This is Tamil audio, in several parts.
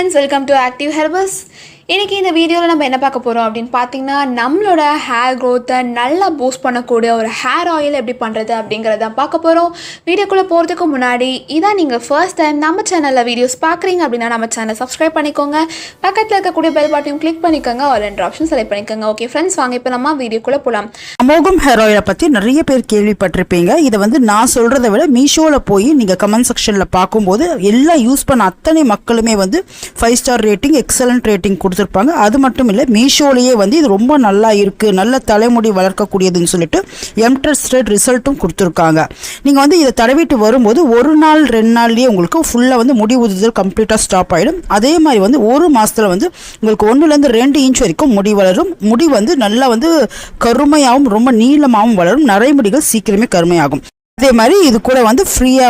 friends, welcome to Active Herbals. இன்னைக்கு இந்த வீடியோல நம்ம என்ன பார்க்க போறோம் அப்படினு பாத்தீங்கன்னா நம்மளோட ஹேர் growth நல்லா பூஸ்ட் பண்ணக்கூடிய ஒரு ஹேர் ஆயில் எப்படி பண்றது அப்படிங்கறத பார்க்க போறோம். வீடியோக்குள்ள போறதுக்கு முன்னாடி இதான் நீங்க ஃபர்ஸ்ட் டைம் நம்ம சேனல்ல வீடியோஸ் பார்க்கறீங்க அப்படினா நம்ம சேனலை சப்ஸ்கிரைப் பண்ணிக்கோங்க. பக்கத்துல இருக்க பெல் பட்டனையும் கிளிக் பண்ணிக்கோங்க. ஆல் என்ற ஆப்ஷன் செலக்ட் பண்ணிக்கோங்க. ஓகே फ्रेंड्स, வாங்க இப்போ நம்ம வீடியோக்குள்ள போலாம். அமோகம் ஹேர் ஆயிலை பத்தி நிறைய பேர் கேள்விப்பட்டிருப்பீங்க. இத நான் சொல்றதை விட மீஷோல போய் நீங்க கமெண்ட் செக்ஷன்ல பாக்கும்போது எல்லாம் யூஸ் பண்ண அத்தனை மக்களுமே 5 ஸ்டார் ரேட்டிங் எக்ஸலன்ட் ரேட்டிங் கொடுத்திருப்பாங்க. அது மட்டும் இல்ல மீஷோலயே இது ரொம்ப நல்லா இருக்கு, நல்ல தலைமுடி வளர்க்கக்கூடியதுன்னு சொல்லிட்டு எம்டெஸ்டட் ரிசல்ட்டும் கொடுத்திருக்காங்க. நீங்க இதை தடவிட்டு வரும்போது ஒரு நாள் 2 நாள்லயே உங்களுக்கு ஃபுல்லா முடி உதிர்தல் கம்ப்ளீட்டா ஸ்டாப் ஆயிடும். அதே மாதிரி ஒரு மாசத்துல உங்களுக்கு 1 ல இருந்து 2 இன்ச் வரைக்கும் முடி வளரும். முடி நல்லா கருமையாகவும் ரொம்ப நீளமாகவும் வளரும். நரைமுடிகள் சீக்கிரமே கருமையாகும். அதே மாதிரி இது கூட ஃப்ரீயா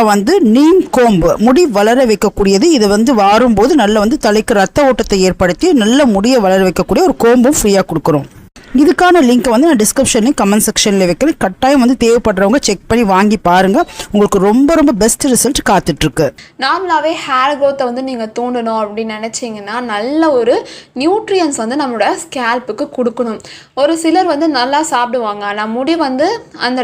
நீம் கோம்பு முடி வளர வைக்கக்கூடியது. இது வாரும்போது நல்ல தலைக்கு ரத்த ஓட்டத்தை ஏற்படுத்தி நல்ல முடியை வளர வைக்கக்கூடிய ஒரு கோம்பும் ஃப்ரீயா கொடுக்குறோம். இதுக்கான லிங்க் நான் டிஸ்கிரிப்ஷன்லையும் கமெண்ட் செக்ஷன்ல வைக்கிறேன். கட்டாயம் தேவைப்படுறவங்க செக் பண்ணி வாங்கி பாருங்க. உங்களுக்கு ரொம்ப ரொம்ப பெஸ்ட் ரிசல்ட் காத்துட்டு இருக்கு. நார்மலாவே ஹேர் growth நீங்க தூண்டணும் அப்படின்னு நினைச்சீங்கன்னா நல்ல ஒரு நியூட்ரியன்ஸ் நம்மளோட ஸ்கேல்ப்புக்கு கொடுக்கணும். ஒரு சிலர் நல்லா சாப்பிடுவாங்க, ஆனா முடி அந்த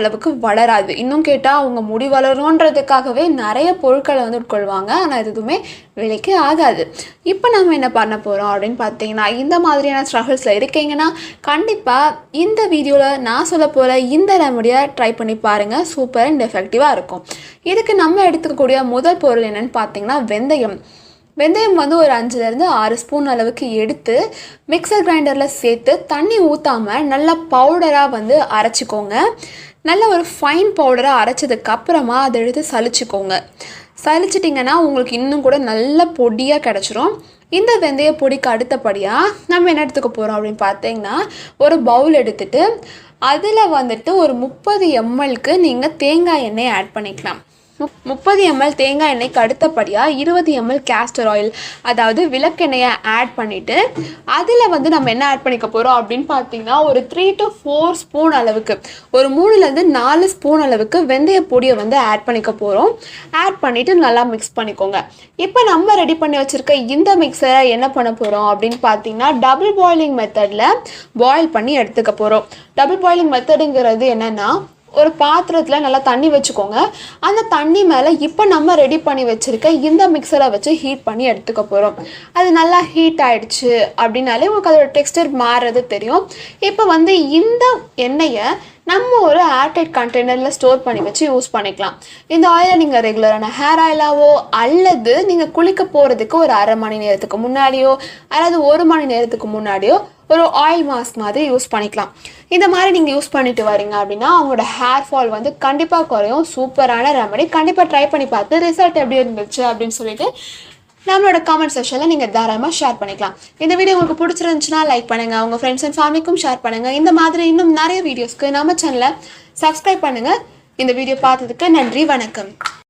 அளவுக்கு வளராது. இன்னும் கேட்டா அவங்க முடி வளரும்ன்றதுக்காகவே நிறைய பொருட்களை உட்கொள்வாங்க, ஆனா எதுவுமே விலைக்கு ஆகாது. இப்போ நம்ம என்ன பண்ண போறோம் அப்படின்னு பார்த்தீங்கன்னா, இந்த மாதிரியான ஸ்ட்ரகிள்ஸ்ல இருக்கீங்கன்னா கண்டிப்பா இந்த வீடியோவில் நான் சொல்ல போகிற இந்த ரெமடியை ட்ரை பண்ணி பாருங்கள். சூப்பர் அண்ட் எஃபெக்டிவாக இருக்கும். இதுக்கு நம்ம எடுத்துக்கக்கூடிய முதல் பொருள் என்னென்னு பார்த்தீங்கன்னா வெந்தயம். வெந்தயம் ஒரு 5லேருந்து 6 ஸ்பூன் அளவுக்கு எடுத்து மிக்சர் கிரைண்டரில் சேர்த்து தண்ணி ஊற்றாமல் நல்லா பவுடராக அரைச்சிக்கோங்க. நல்ல ஒரு ஃபைன் பவுடராக அரைச்சதுக்கப்புறமா அதை எடுத்து சலிச்சுக்கோங்க. சலிச்சிட்டிங்கன்னா உங்களுக்கு இன்னும் கூட நல்ல பொடியாக கிடச்சிரும். இந்த வெந்தய பொடிக்கு அடுத்தபடியாக நம்ம என்ன எடுத்துக்க போகிறோம் அப்படின்னு பார்த்தீங்கன்னா, ஒரு பவுல் எடுத்துகிட்டு அதில் ஒரு 30 mlக்கு நீங்கள் தேங்காய் எண்ணெய் ஆட் பண்ணிக்கலாம். 30 ml தேங்காய் எண்ணெய்க்கு அடுத்தபடியாக 20 ml கேஸ்டர் ஆயில், அதாவது விளக்கெண்ணெயை ஆட் பண்ணிவிட்டு அதில் நம்ம என்ன ஆட் பண்ணிக்க போகிறோம் அப்படின்னு பார்த்தீங்கன்னா, ஒரு 3 to 4 ஸ்பூன் அளவுக்கு, ஒரு 3லேருந்து 4 ஸ்பூன் அளவுக்கு வெந்தய பொடியை ஆட் பண்ணிக்க போகிறோம். ஆட் பண்ணிவிட்டு நல்லா மிக்ஸ் பண்ணிக்கோங்க. இப்போ நம்ம ரெடி பண்ணி வச்சுருக்க இந்த மிக்சரை என்ன பண்ண போகிறோம் அப்படின்னு பார்த்தீங்கன்னா, டபுள் பாயிலிங் மெத்தடில் பாயில் பண்ணி எடுத்துக்க போகிறோம். டபுள் பாயிலிங் மெத்தடுங்கிறது என்னென்னா, ஒரு பாத்திரத்தில் நல்லா தண்ணி வச்சுக்கோங்க. அந்த தண்ணி மேலே இப்போ நம்ம ரெடி பண்ணி வச்சுருக்க இந்த மிக்சரை வச்சு ஹீட் பண்ணி எடுத்துக்க போகிறோம். அது நல்லா ஹீட் ஆகிடுச்சு அப்படின்னாலே உங்களுக்கு அதோட டெக்ஸ்டர் மாறுறது தெரியும். இப்போ இந்த எண்ணெயை நம்ம ஒரு ஏர்டைட் கண்டெய்னரில் ஸ்டோர் பண்ணி வச்சு யூஸ் பண்ணிக்கலாம். இந்த ஆயிலை நீங்கள் ரெகுலரான ஹேர் ஆயிலாவோ அல்லது நீங்கள் குளிக்க போகிறதுக்கு ஒரு 1/2 மணி நேரத்துக்கு முன்னாடியோ அல்லது 1 மணி நேரத்துக்கு முன்னாடியோ ஒரு ஆயில் மாஸ்க் மாதிரி யூஸ் பண்ணிக்கலாம். இந்த மாதிரி நீங்கள் யூஸ் பண்ணிட்டு வரீங்க அப்படின்னா அவங்களோட ஹேர் ஃபால் கண்டிப்பாக குறையும். சூப்பரான ரெமடி. கண்டிப்பாக ட்ரை பண்ணி பார்த்து ரிசல்ட் எப்படி இருந்துச்சு அப்படின்னு சொல்லிட்டு நம்மளோட கமெண்ட் செக்ஷனில் நீங்கள் தாராளமாக ஷேர் பண்ணிக்கலாம். இந்த வீடியோ உங்களுக்கு பிடிச்சிருந்துச்சுன்னா லைக் பண்ணுங்கள், உங்கள் ஃப்ரெண்ட்ஸ் அண்ட் ஃபேமிலிக்கும் ஷேர் பண்ணுங்கள். இந்த மாதிரி இன்னும் நிறைய வீடியோஸ்க்கு நம்ம சேனலை சப்ஸ்கிரைப் பண்ணுங்கள். இந்த வீடியோ பார்த்ததுக்கு நன்றி, வணக்கம்.